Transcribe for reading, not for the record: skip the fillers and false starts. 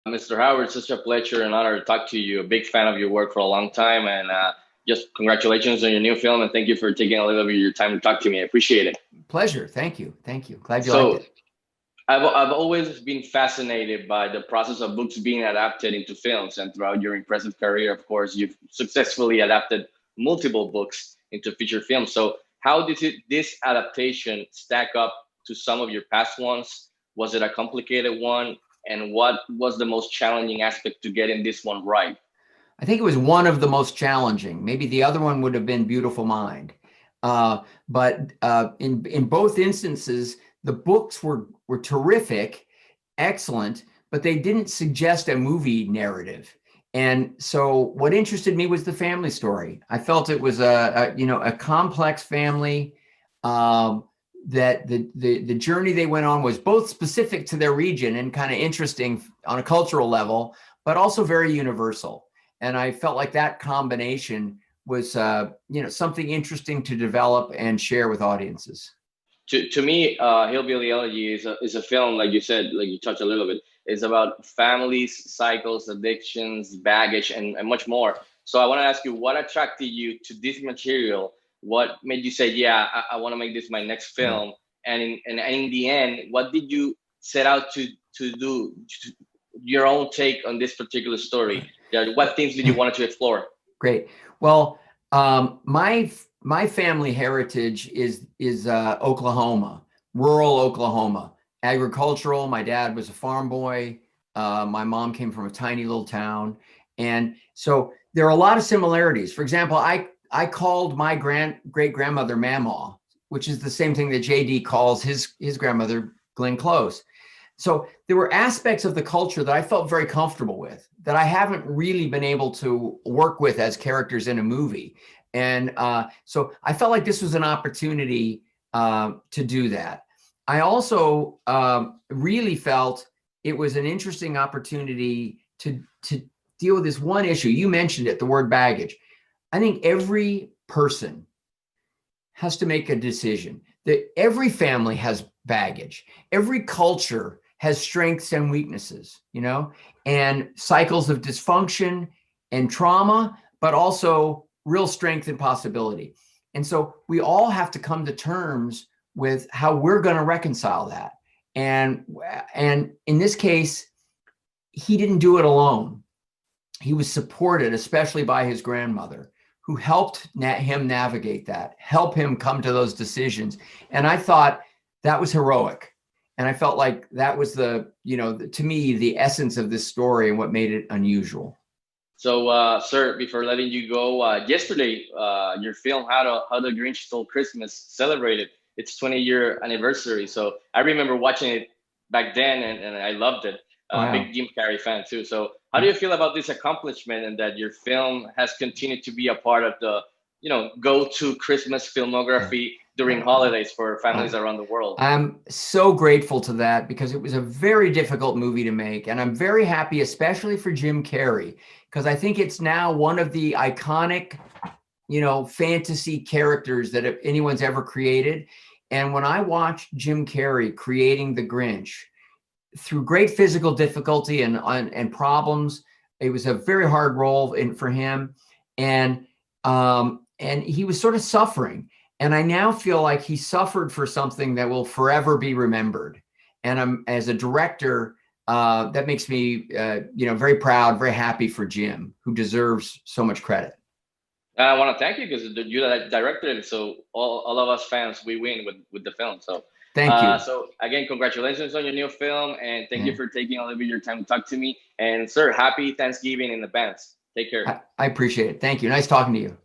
Mr. Howard, it's such a pleasure and honor to talk to you. A big fan of your work for a long time, and just congratulations on your new film, and thank you for taking a little bit of your time to talk to me. I appreciate it. Pleasure. Thank you. Thank you. Glad you liked So, it. I've always been fascinated by the process of books being adapted into films, and throughout your impressive career, of course, you've successfully adapted multiple books into feature films. So, how did this adaptation stack up to some of your past ones? Was it a complicated one? And what was the most challenging aspect to getting this one right? I think it was one of the most challenging. Maybe the other one would have been Beautiful Mind. But in both instances, the books were terrific, excellent, but they didn't suggest a movie narrative. And so, what interested me was the family story. I felt it was a complex family. Um, that the journey they went on was both specific to their region and kind of interesting on a cultural level, but also very universal. And I felt like that combination was something interesting to develop and share with audiences. To me, Hillbilly Elegy is a film, like you said, like you touched a little bit. It's about families, cycles, addictions, baggage, and much more. So I want to ask you, what attracted you to this material? What made you say, yeah, I want to make this my next Yeah, film? And in the end, what did you set out to do? Your own take on this particular story? Yeah, what themes did you want to explore? great. Well, my family heritage is Oklahoma, rural Oklahoma, agricultural. My dad was a farm boy. My mom came from a tiny little town, and so there are a lot of similarities. For example, I called my great grandmother Mamaw, which is the same thing that JD calls his grandmother Glenn Close. So there were aspects of the culture that I felt very comfortable with that I haven't really been able to work with as characters in a movie. And so I felt like this was an opportunity to do that. I also really felt it was an interesting opportunity to deal with this one issue. You mentioned it, the word baggage. I think every person has to make a decision that every family has baggage. Every culture has strengths and weaknesses, and cycles of dysfunction and trauma, but also real strength and possibility. And so we all have to come to terms with how we're going to reconcile that. And in this case, he didn't do it alone. He was supported, especially by his grandmother, who helped him navigate that, help him come to those decisions. And I thought that was heroic. And I felt like that was to me, the essence of this story and what made it unusual. So, sir, before letting you go, yesterday, your film How the Grinch Stole Christmas celebrated its 20-year anniversary. So I remember watching it back then, and I loved it. Wow. Big Jim Carrey fan too. So, how do you feel about this accomplishment and that your film has continued to be a part of the, go-to Christmas Yeah. filmography during holidays for families around the world? I'm so grateful to that because it was a very difficult movie to make. And I'm very happy, especially for Jim Carrey, because I think it's now one of the iconic, fantasy characters that anyone's ever created. And when I watched Jim Carrey creating the Grinch through great physical difficulty and problems, it was a very hard role for him. And he was sort of suffering. And I now feel like he suffered for something that will forever be remembered. And I'm, as a director, that makes me, very proud, very happy for Jim, who deserves so much credit. I want to thank you because you directed it, so all of us fans we win with the film. So, Thank you. so again, congratulations on your new film, and thank you Yeah, for taking a little bit of your time to talk to me. And sir, happy Thanksgiving in advance. Take care. I appreciate it. Thank you. Nice talking to you.